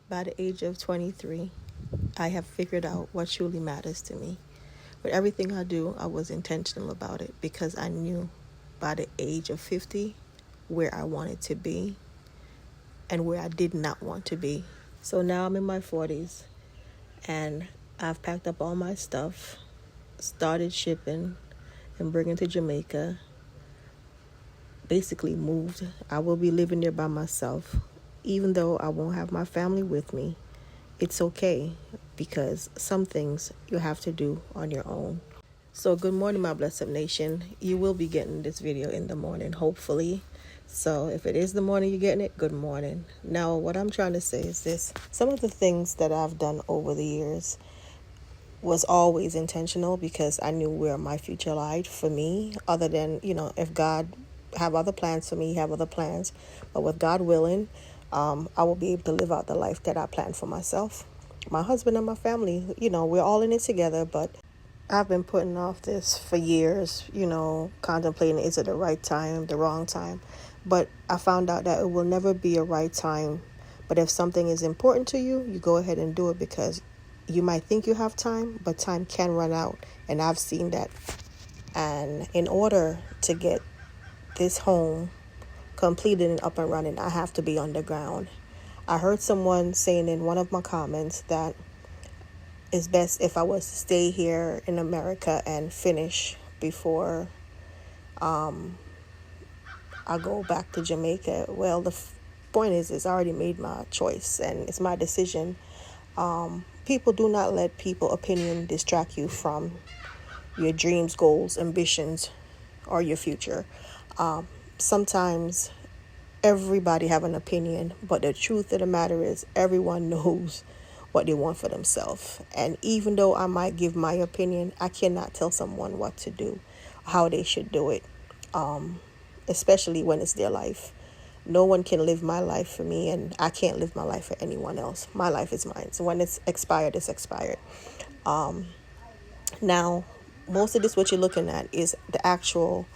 By the age of 23, I have figured out what truly matters to me. With everything I do, I was intentional about it because I knew by the age of 50 where I wanted to be and where I did not want to be. So now I'm in my 40s and I've packed up all my stuff, started shipping and bringing to Jamaica, basically moved. I will be living there by myself. Even though I won't have my family with me, it's okay because some things you have to do on your own. So good morning, my blessed nation. You will be getting this video in the morning, hopefully. So if it is the morning you're getting it, good morning. Now, what I'm trying to say is this. Some of the things that I've done over the years was always intentional because I knew where my future lied for me, other than, if God have other plans for me, have other plans. But with God willing, I will be able to live out the life that I planned for myself, my husband and my family. We're all in it together, but I've been putting off this for years, contemplating, is it the right time, the wrong time? But I found out that it will never be a right time. But if something is important to you, you go ahead and do it because you might think you have time, but time can run out. And I've seen that. And in order to get this home completed and up and running, I have to be underground. I heard someone saying in one of my comments that it's best if I was to stay here in America and finish before I go back to Jamaica. Well, the point is I already made my choice and it's my decision. People, do not let people opinion distract you from your dreams, goals, ambitions, or your future. Sometimes everybody have an opinion, but the truth of the matter is everyone knows what they want for themselves. And even though I might give my opinion, I cannot tell someone what to do, how they should do it, especially when it's their life. No one can live my life for me, and I can't live my life for anyone else. My life is mine. So when it's expired, it's expired. Now, most of this, what you're looking at, is the actual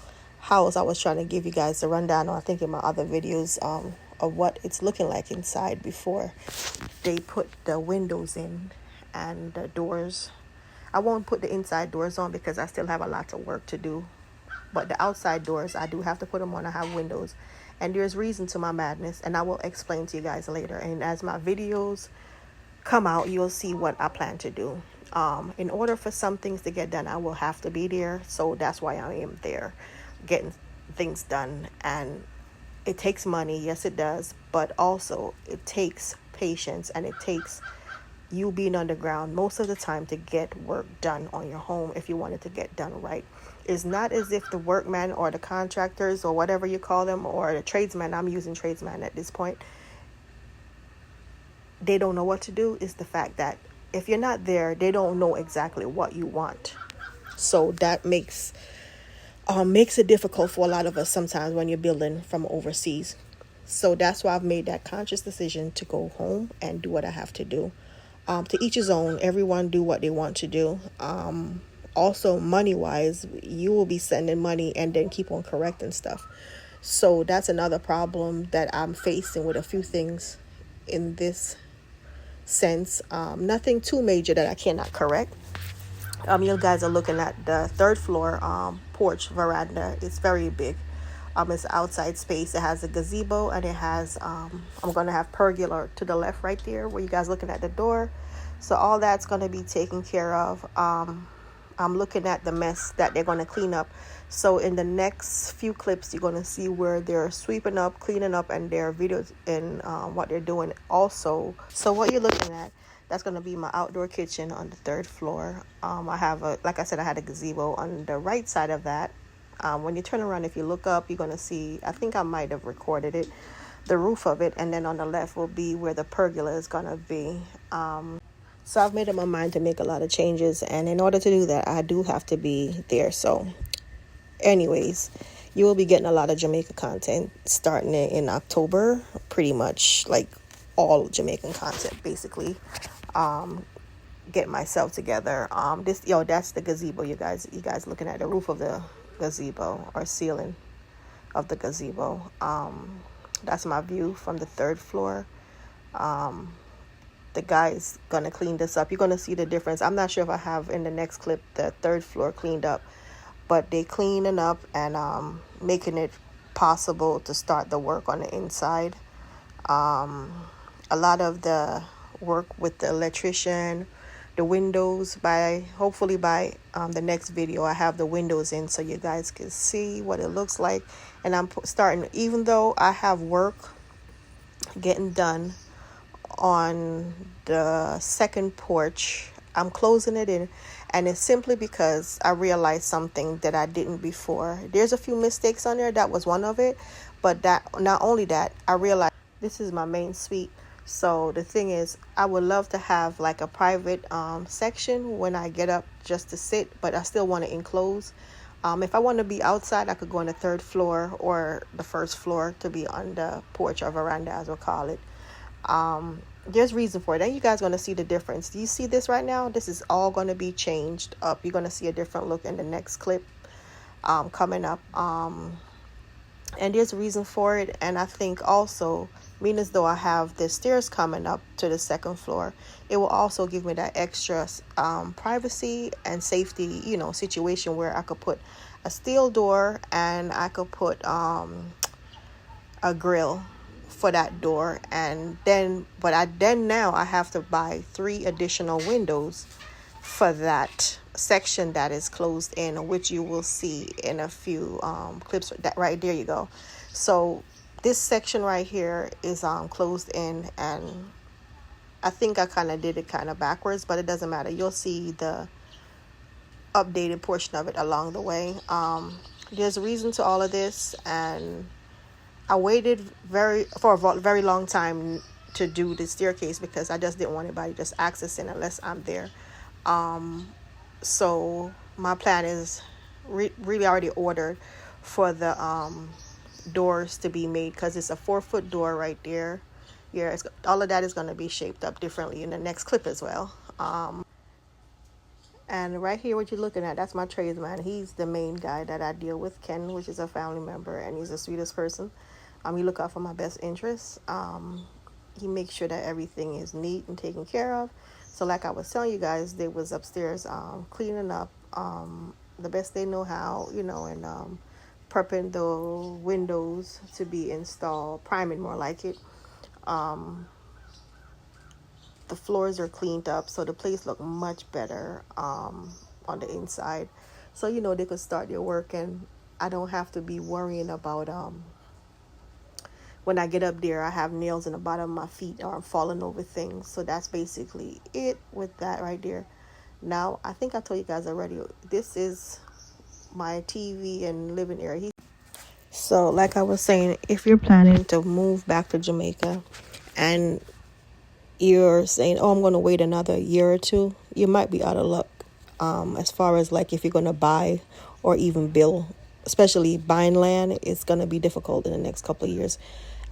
house. I was trying to give you guys a rundown, or I think in my other videos, of what it's looking like inside before they put the windows in and the doors. I won't put the inside doors on because I still have a lot of work to do. But the outside doors, I do have to put them on. I have windows. And there's reason to my madness, and I will explain to you guys later. And as my videos come out, you'll see what I plan to do. In order for some things to get done, I will have to be there. So that's why I am there, getting things done. And it takes money, yes it does, but also it takes patience, and it takes you being underground most of the time to get work done on your home if you want it to get done right. It's not as if the workmen or the contractors or whatever you call them, or the tradesmen, I'm using tradesmen at this point, they don't know what to do. It's the fact that if you're not there, they don't know exactly what you want. So that makes it difficult for a lot of us sometimes when you're building from overseas. So that's why I've made that conscious decision to go home and do what I have to do. To each his own. Everyone do what they want to do. Also, money-wise, you will be sending money and then keep on correcting stuff. So that's another problem that I'm facing with a few things in this sense. Nothing too major that I cannot correct. You guys are looking at the third floor porch veranda. It's very big. It's outside space. It has a gazebo, and it has I'm going to have pergola to the left right there where you guys looking at the door. So all that's going to be taken care of. I'm looking at the mess that they're going to clean up. So in the next few clips, you're going to see where they're sweeping up, cleaning up, and their videos and what they're doing also. So what you're looking at, that's going to be my outdoor kitchen on the third floor. I have like I said, I had a gazebo on the right side of that. When you turn around, if you look up, you're going to see, I think I might have recorded it, the roof of it. And then on the left will be where the pergola is going to be. So I've made up my mind to make a lot of changes. And in order to do that, I do have to be there. So anyways, you will be getting a lot of Jamaica content starting in October, pretty much like all Jamaican content, basically. Get myself together. That's the gazebo, you guys looking at the roof of the gazebo, or ceiling of the gazebo. That's my view from the third floor. the guy's gonna clean this up. You're gonna see the difference. I'm not sure if I have in the next clip the third floor cleaned up, but they cleaning up and making it possible to start the work on the inside. A lot of the work with the electrician, the windows, by hopefully by the next video I have the windows in so you guys can see what it looks like. And I'm starting, even though I have work getting done on the second porch, I'm closing it in, and it's simply because I realized something that I didn't before. There's a few mistakes on there. That was one of it, but that, not only that, I realized this is my main suite. So the thing is, I would love to have like a private section when I get up just to sit, but I still want to enclose. If I want to be outside, I could go on the third floor or the first floor to be on the porch or veranda, as we'll call it. There's reason for it, and you guys going to see the difference. Do you see this right now? This is all going to be changed up. You're going to see a different look in the next clip coming up. And there's a reason for it. And I think also, mean as though I have the stairs coming up to the second floor, it will also give me that extra privacy and safety, situation where I could put a steel door and I could put a grill for that door. And then, now I have to buy 3 additional windows for that section that is closed in, which you will see in a few clips. That right there you go. So this section right here is closed in, and I think I kind of did it kind of backwards, but it doesn't matter. You'll see the updated portion of it along the way. There's a reason to all of this, and I waited for a very long time to do the staircase because I just didn't want anybody just accessing unless I'm there. So my plan is really already ordered for the doors to be made, because it's a 4-foot door right there. Yeah, all of that is going to be shaped up differently in the next clip as well. And right here, what you're looking at, that's my tradesman. He's the main guy that I deal with, Ken, which is a family member, and he's the sweetest person. He look out for my best interests. He makes sure that everything is neat and taken care of. So like I was telling you guys, they was upstairs cleaning up the best they know how, and prepping the windows to be installed, priming more like it. The floors are cleaned up, so the place look much better on the inside. So they could start their work, and I don't have to be worrying about when I get up there, I have nails in the bottom of my feet or I'm falling over things. So that's basically it with that right there. Now, I think I told you guys already, this is my TV and living area. So like I was saying, if you're planning to move back to Jamaica and you're saying, oh, I'm going to wait another year or two, you might be out of luck as far as like if you're going to buy or even build. Especially buying land, it's going to be difficult in the next couple of years.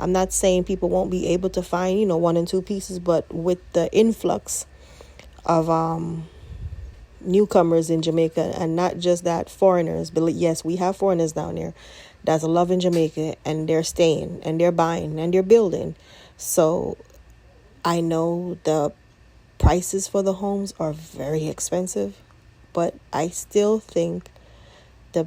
I'm not saying people won't be able to find, 1 and 2 pieces, but with the influx of newcomers in Jamaica, and not just that, foreigners, but yes, we have foreigners down there that's loving Jamaica, and they're staying, and they're buying, and they're building. So I know the prices for the homes are very expensive, but I still think the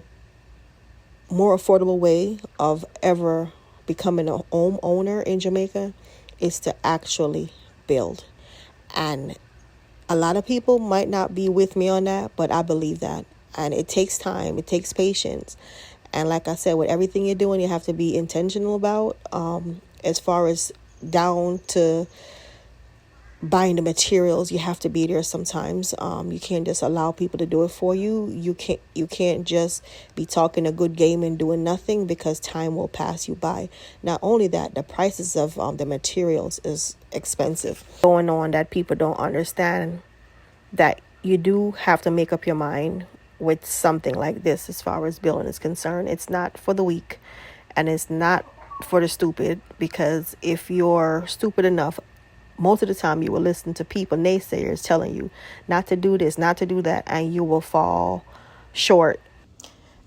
more affordable way of ever becoming a homeowner in Jamaica is to actually build. And a lot of people might not be with me on that, but I believe that. And it takes time, it takes patience. And like I said, with everything you're doing, you have to be intentional about, as far as down to buying the materials. You have to be there sometimes. You can't just allow people to do it for you. You can't just be talking a good game and doing nothing, because time will pass you by. Not only that, the prices of the materials is expensive. Going on that people don't understand that you do have to make up your mind with something like this as far as building is concerned. It's not for the weak, and it's not for the stupid, because if you're stupid enough, most of the time you will listen to people, naysayers, telling you not to do this, not to do that, and you will fall short.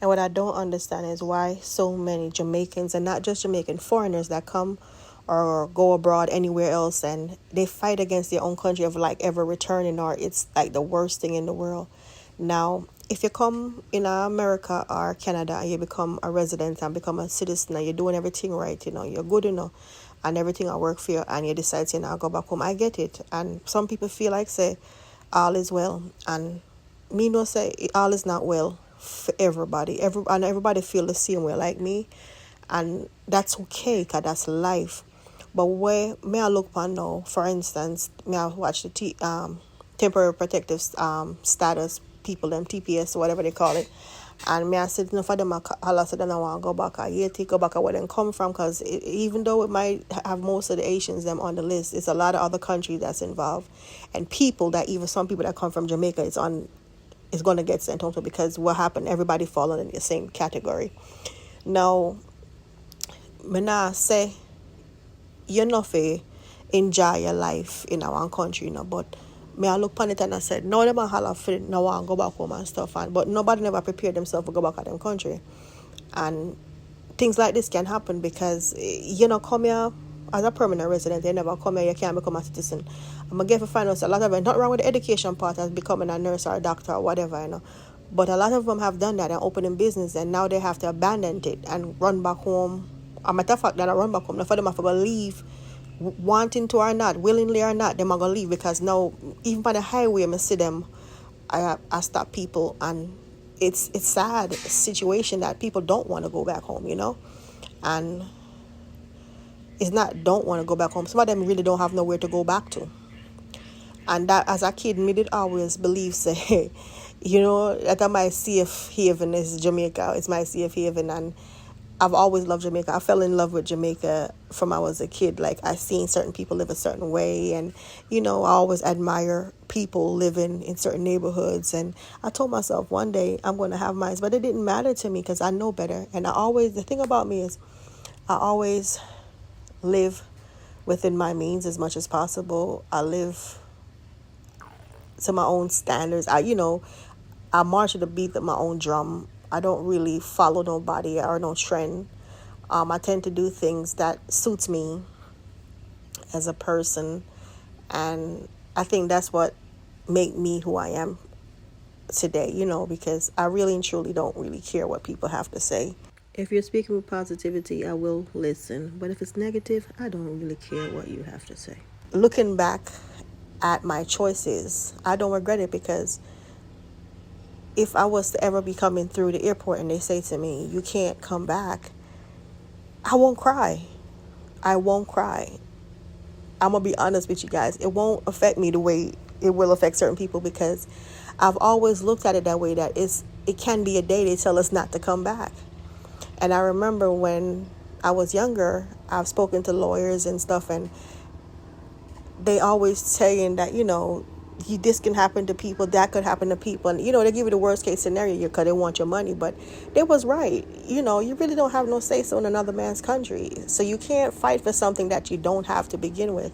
And what I don't understand is why so many Jamaicans, and not just Jamaican, foreigners that come or go abroad anywhere else, and they fight against their own country of like ever returning, or it's like the worst thing in the world. Now, if you come in America or Canada and you become a resident and become a citizen and you're doing everything right, you're good enough and everything I work for you, and you decide to now go back home, I get it. And some people feel like say all is well, and me no say all is not well for everybody. And everybody feel the same way like me, and that's okay, cause that's life. But where may I look upon now, for instance, may I watch the temporary protective status people, them TPS, whatever they call it. And me I said, enough of them, I said, I don't want to go back. I take go back where them come from, because even though it might have most of the Asians them on the list, it's a lot of other countries that's involved, and people that even some people that come from Jamaica is going to get sent home to, because what happened, everybody falling in the same category. Now, me nah say you know fi enjoy your life in our country, but me I look upon it and I said, no, them a holler for no want go back home and stuff, but nobody never prepared themselves to go back at them country. And things like this can happen because come here as a permanent resident, you never come here, you can't become a citizen. I'm gonna get to find out a lot of it, not wrong with the education part as becoming a nurse or a doctor or whatever, but a lot of them have done that and opening business, and now they have to abandon it and run back home. A matter of fact, that I run back home, now for them have to go leave, wanting to or not, willingly or not, them are gonna leave, because now even by the highway I see them, I stop people, and it's sad situation that people don't want to go back home, and it's not don't want to go back home. Some of them really don't have nowhere to go back to. And that, as a kid, me did always believe, say, that my safe haven is Jamaica. It's my safe haven. And I've always loved Jamaica. I fell in love with Jamaica from I was a kid. Like, I seen certain people live a certain way. And, I always admire people living in certain neighborhoods. And I told myself one day I'm going to have mine. But it didn't matter to me because I know better. And the thing about me is I always live within my means as much as possible. I live to my own standards. I march to the beat of my own drum. I don't really follow nobody or no trend. I tend to do things that suits me as a person, and I think that's what make me who I am today, because I really and truly don't really care what people have to say. If you're speaking with positivity, I will listen. But if it's negative, I don't really care what you have to say. Looking back at my choices, I don't regret it, because if I was to ever be coming through the airport and they say to me, you can't come back, I won't cry. I won't cry. I'm going to be honest with you guys. It won't affect me the way it will affect certain people, because I've always looked at it that way, that it can be a day they tell us not to come back. And I remember when I was younger, I've spoken to lawyers and stuff, and they always saying that, this can happen to people, that could happen to people. And, they give you the worst case scenario because they want your money. But they was right. You really don't have no say-so in another man's country. So you can't fight for something that you don't have to begin with.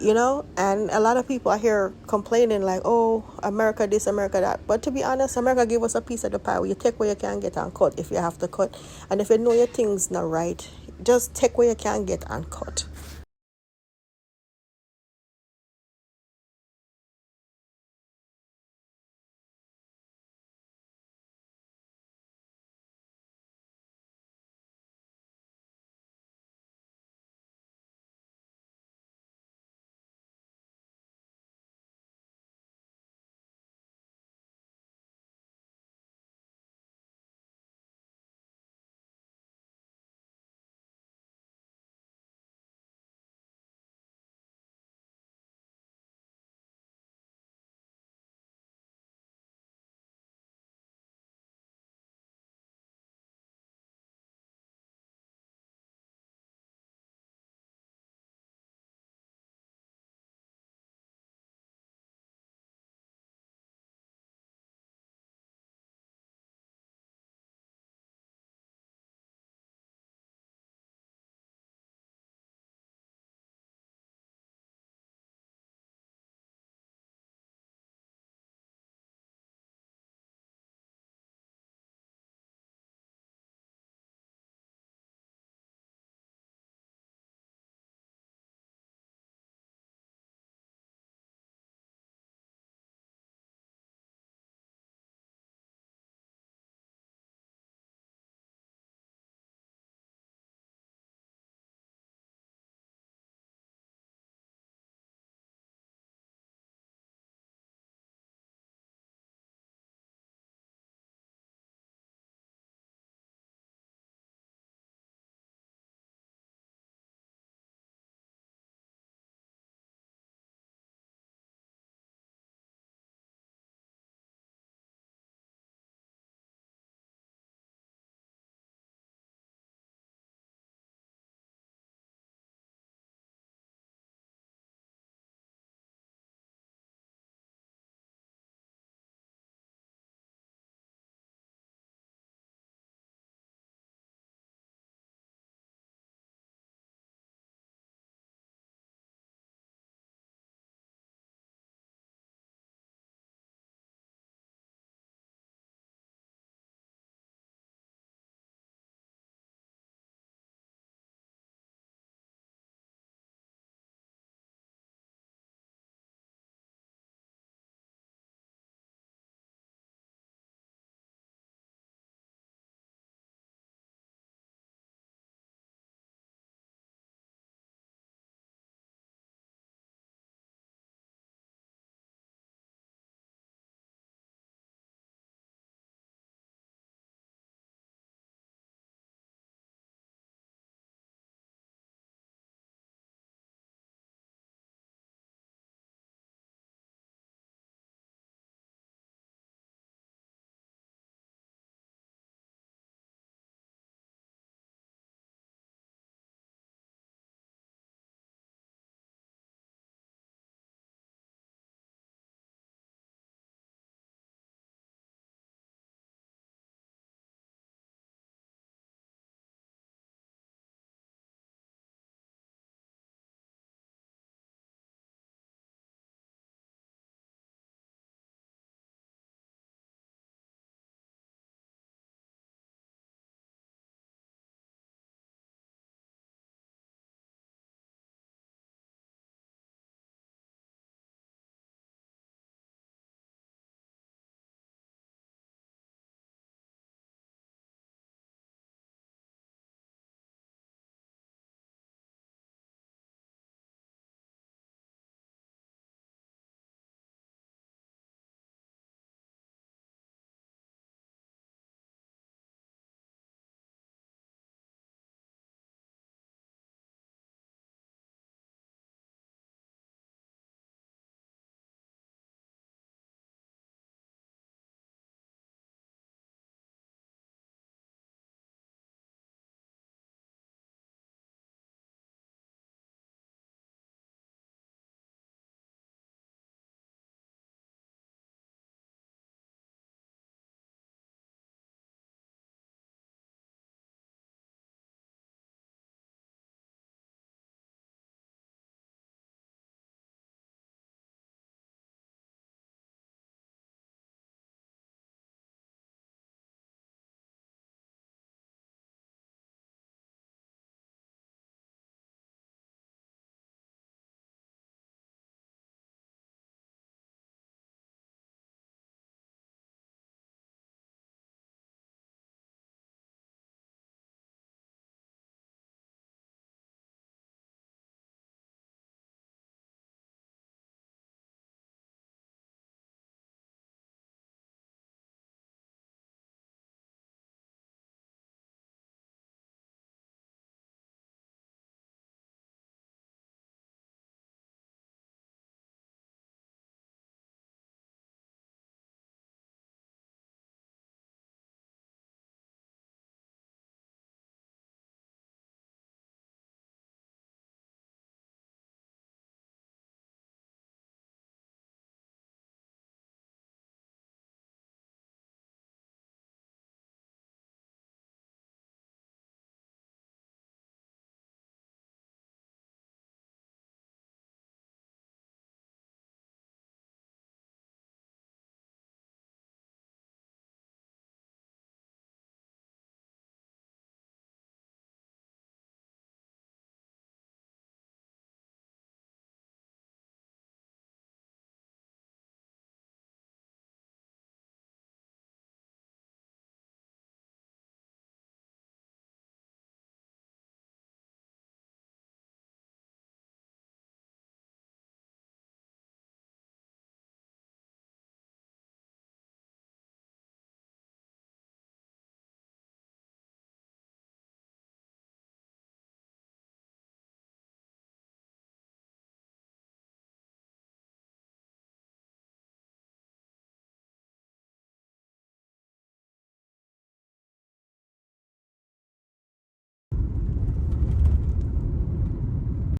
And a lot of people I hear complaining like, oh, America this, America that. But to be honest, America gave us a piece of the pie. You take where you can get and cut if you have to cut. And if you know your thing's not right, just take where you can get and cut.